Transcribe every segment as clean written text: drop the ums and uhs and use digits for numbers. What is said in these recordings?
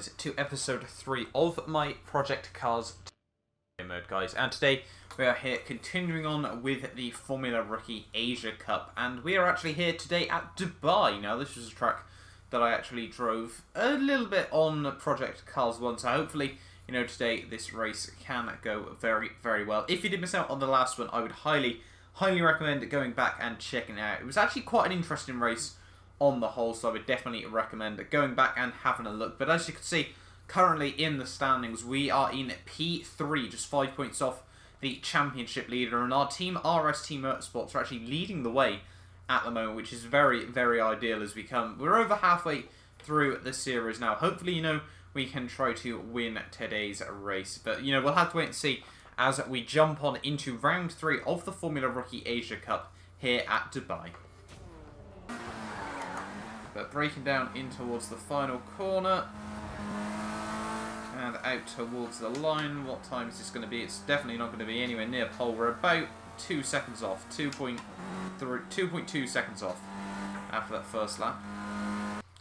guys, to episode 3 of my Project Cars Career Mode, guys. And today we are here continuing on with the Formula Rookie Asia Cup, and we are actually here today at Dubai. Now, this was a track that I actually drove a little bit on Project Cars 1, so hopefully, you know, today this race can go very, very well. If you did miss out on the last one, I would highly recommend going back and checking it out. It was actually quite an interesting race on the whole, so I would definitely recommend going back and having a look. But as you can see, currently in the standings, we are in P3, just 5 points off the championship leader, and our team, RST Motorsports, are actually leading the way at the moment, which is very, very ideal as we're over halfway through the series now. Hopefully, you know, we can try to win today's race, but, you know, we'll have to wait and see as we jump on into round 3 of the Formula Rookie Asia Cup here at Dubai. But breaking down in towards the final corner and out towards the line. What time is this going to be? It's definitely not going to be anywhere near pole. We're about 2 seconds off, 2.2 seconds off after that first lap.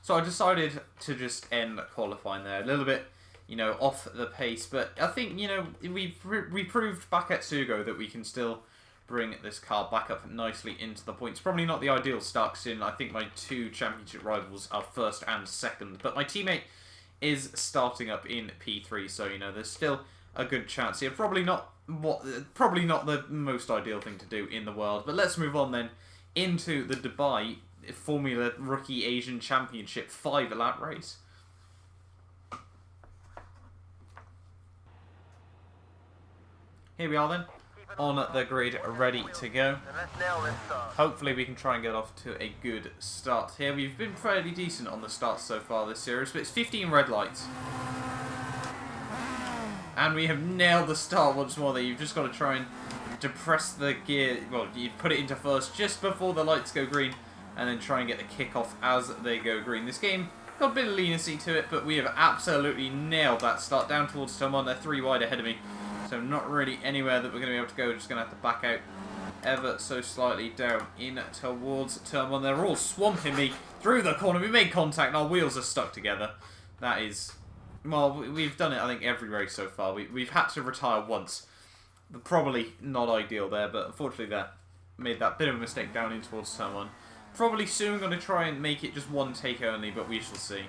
So I decided to just end qualifying there a little bit, you know, off the pace. But I think, you know, we proved back at Sugo that we can still bring this car back up nicely into the points. Probably not the ideal start, soon. I think my two championship rivals are first and second, but my teammate is starting up in P3, so, you know, there's still a good chance here. Probably not the most ideal thing to do in the world. But let's move on then into the Dubai Formula Rookie Asian Championship 5-lap race. Here we are then, on the grid, ready to go. Hopefully we can try and get off to a good start here. We've been fairly decent on the start so far this series, but it's 15 red lights. And we have nailed the start once more there. You've just got to try and depress the gear. Well, you put it into first just before the lights go green, and then try and get the kick-off as they go green. This game got a bit of leniency to it, but we have absolutely nailed that start. Down towards Tom on, they're 3 wide ahead of me. So not really anywhere that we're going to be able to go. Just going to have to back out ever so slightly down in towards turn 1. They're all swamping me through the corner. We made contact and our wheels are stuck together. That is, well, we've done it, I think, every race so far. We've had to retire once. Probably not ideal there, but unfortunately that made that bit of a mistake down in towards turn 1. Probably soon going to try and make it just one take only, but we shall see.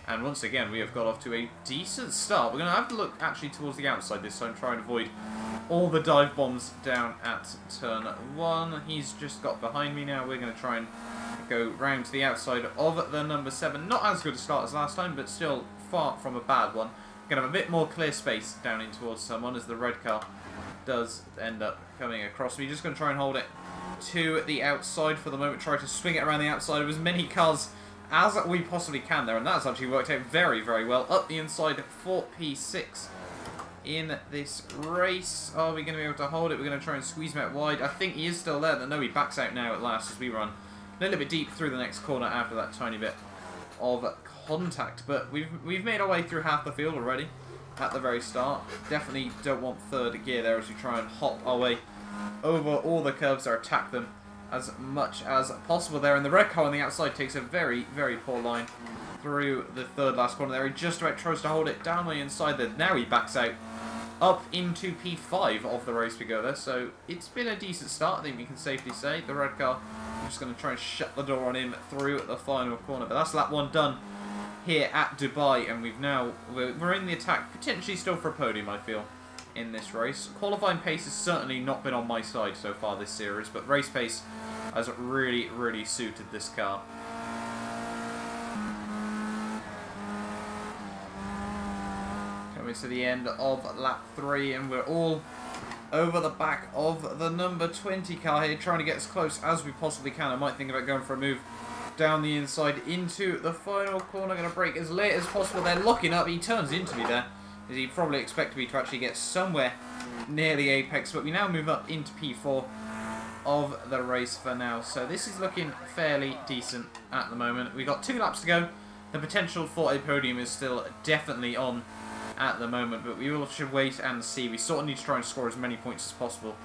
And once again, we have got off to a decent start. We're going to have to look actually towards the outside this time, try and avoid all the dive bombs down at turn 1. He's just got behind me now. We're going to try and go round to the outside of the number 7. Not as good a start as last time, but still far from a bad one. We're going to have a bit more clear space down in towards someone as the red car does end up coming across. We're just going to try and hold it to the outside for the moment. Try to swing it around the outside of as many cars as we possibly can there, and that's actually worked out very, very well. Up the inside for P6 in this race. Are we going to be able to hold it? We're going to try and squeeze him out wide. I think he is still there. No, he backs out now at last as we run a little bit deep through the next corner after that tiny bit of contact. But we've made our way through half the field already at the very start. Definitely don't want third gear there as we try and hop our way over all the curves or attack them as much as possible there. And the red car on the outside takes a very, very poor line through the third last corner there. He just about tries to hold it down the inside there. Now he backs out up into P5 of the race we go there. So it's been a decent start, I think we can safely say. The red car, I'm just going to try and shut the door on him through the final corner. But that's lap 1 done here at Dubai, and we're in the attack, potentially still for a podium, I feel, in this race. Qualifying pace has certainly not been on my side so far this series, but race pace has really, really suited this car. Coming to the end of lap 3, and we're all over the back of the number 20 car here, trying to get as close as we possibly can. I might think about going for a move down the inside into the final corner. Going to brake as late as possible. They're locking up. He turns into me there, as he probably expected me to actually get somewhere near the apex, but we now move up into P4 of the race for now. So this is looking fairly decent at the moment. We've got 2 laps to go. The potential for a podium is still definitely on at the moment, but we all should wait and see. We sort of need to try and score as many points as possible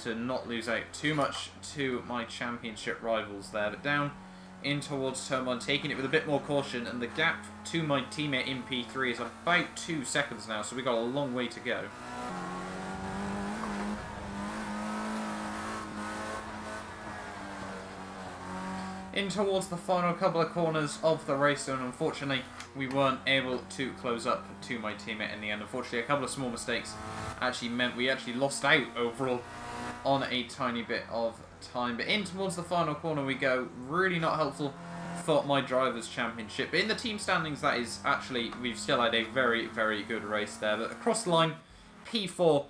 to not lose out too much to my championship rivals there. But down in towards turn 1, taking it with a bit more caution, and the gap to my teammate in P3 is about 2 seconds now, so we've got a long way to go. In towards the final couple of corners of the race, and unfortunately we weren't able to close up to my teammate in the end. Unfortunately, a couple of small mistakes actually meant we actually lost out overall on a tiny bit of time. But in towards the final corner we go. Really not helpful for my Drivers' Championship. But in the team standings, that is actually, we've still had a very, very good race there. But across the line, P4,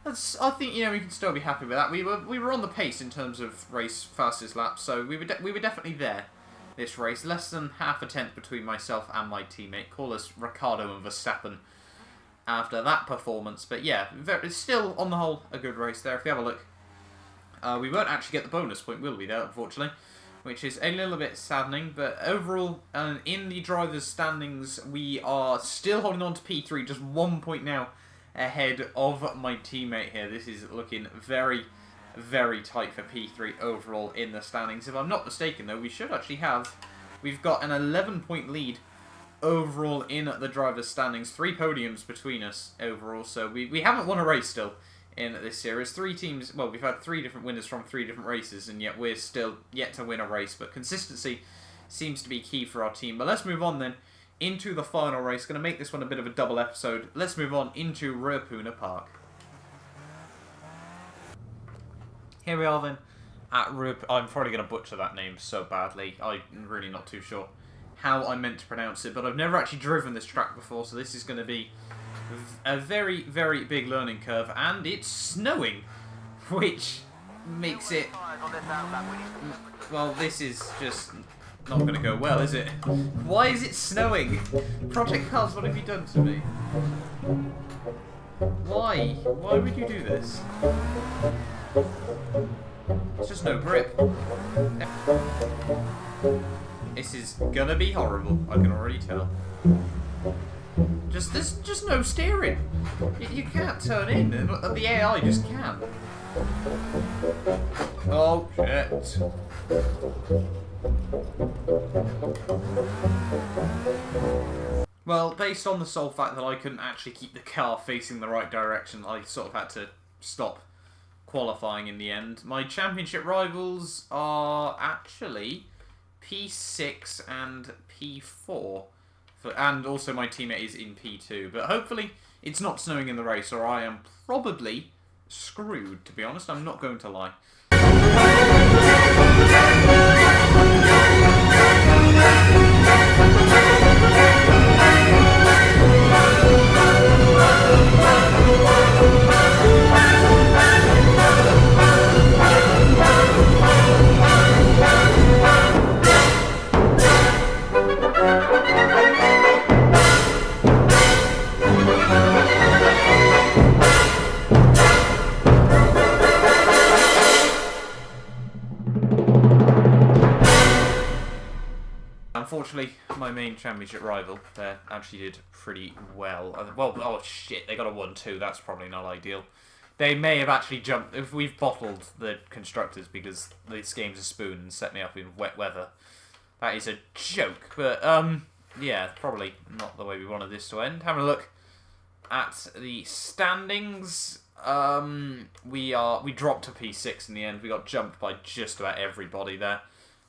I think, you know, we can still be happy with that. We were on the pace in terms of race fastest lap, so we were definitely there this race. Less than half a tenth between myself and my teammate. Call us Ricciardo and Verstappen after that performance. But yeah, it's still, on the whole, a good race there. If you have a look, we won't actually get the bonus point, will we, though, unfortunately? Which is a little bit saddening. But overall, in the drivers' standings, we are still holding on to P3, just 1 point now ahead of my teammate here. This is looking very, very tight for P3 overall in the standings. If I'm not mistaken, though, we should actually have... We've got an 11-point lead overall in the drivers' standings. 3 podiums between us overall, so we haven't won a race still in this series. 3 teams... Well, we've had 3 different winners from 3 different races, and yet we're still yet to win a race. But consistency seems to be key for our team. But let's move on then into the final race. Going to make this one a bit of a double episode. Let's move on into Ruapuna Park. Here we are then at I'm probably going to butcher that name so badly. I'm really not too sure how I meant to pronounce it, but I've never actually driven this track before, so this is going to be a very, very big learning curve, and it's snowing, which makes it... Well, this is just not going to go well, is it? Why is it snowing? Project Cars, what have you done to me? Why? Why would you do this? It's just no grip. This is gonna be horrible, I can already tell. There's just no steering. You can't turn in, and the AI just can. Oh, shit. Well, based on the sole fact that I couldn't actually keep the car facing the right direction, I sort of had to stop qualifying in the end. My championship rivals are actually P6 and P4. And also my teammate is in P2. But hopefully it's not snowing in the race, or I am probably screwed, to be honest. I'm not going to lie. Unfortunately, my main championship rival there actually did pretty well. Well, oh shit, they got a 1-2. That's probably not ideal. They may have actually jumped. If we've bottled the constructors because this game's a spoon and set me up in wet weather, that is a joke. But yeah, probably not the way we wanted this to end. Having a look at the standings, we dropped to P6 in the end. We got jumped by just about everybody there.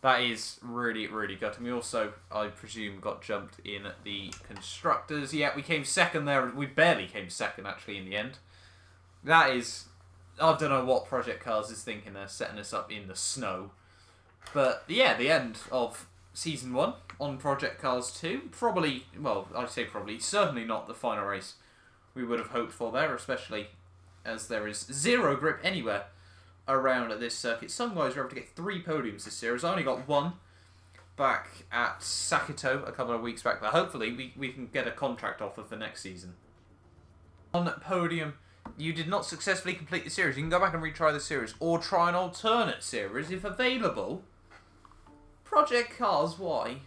That is really, really gutting. We also, I presume, got jumped in the constructors. Yeah, we came second there. We barely came second, actually, in the end. That is... I don't know what Project Cars is thinking. They're setting us up in the snow. But, yeah, the end of Season 1 on Project Cars 2. Probably, well, I say probably, certainly not the final race we would have hoped for there, especially as there is zero grip anywhere around this circuit. Some guys were able to get 3 podiums this series. I only got 1 back at Sakito a couple of weeks back, but hopefully we can get a contract offer for next season. On podium, you did not successfully complete the series. You can go back and retry the series, or try an alternate series if available. Project Cars, why?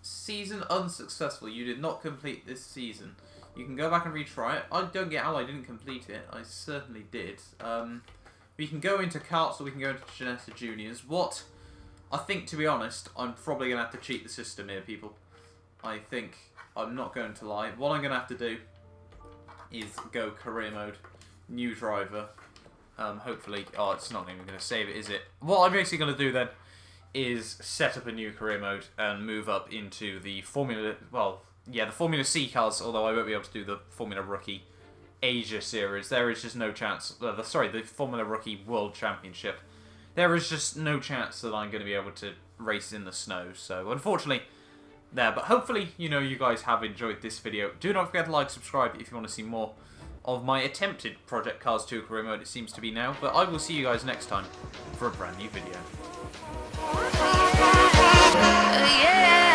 Season unsuccessful. You did not complete this season. You can go back and retry it. I don't get how I didn't complete it. I certainly did. We can go into karts or we can go into Janessa Juniors. What I think, to be honest, I'm probably going to have to cheat the system here, people. I think, I'm not going to lie, what I'm going to have to do is go career mode, new driver, hopefully, oh, it's not even going to save it, is it? What I'm basically going to do then is set up a new career mode and move up into the Formula, well, yeah, the Formula C cars, although I won't be able to do the Formula Rookie Asia Series. There is just no chance, the Formula Rookie World Championship. There is just no chance that I'm going to be able to race in the snow, so unfortunately, there. But hopefully, you know, you guys have enjoyed this video. Do not forget to like, subscribe if you want to see more of my attempted Project Cars 2 career mode, it seems to be now. But I will see you guys next time for a brand new video. Yeah.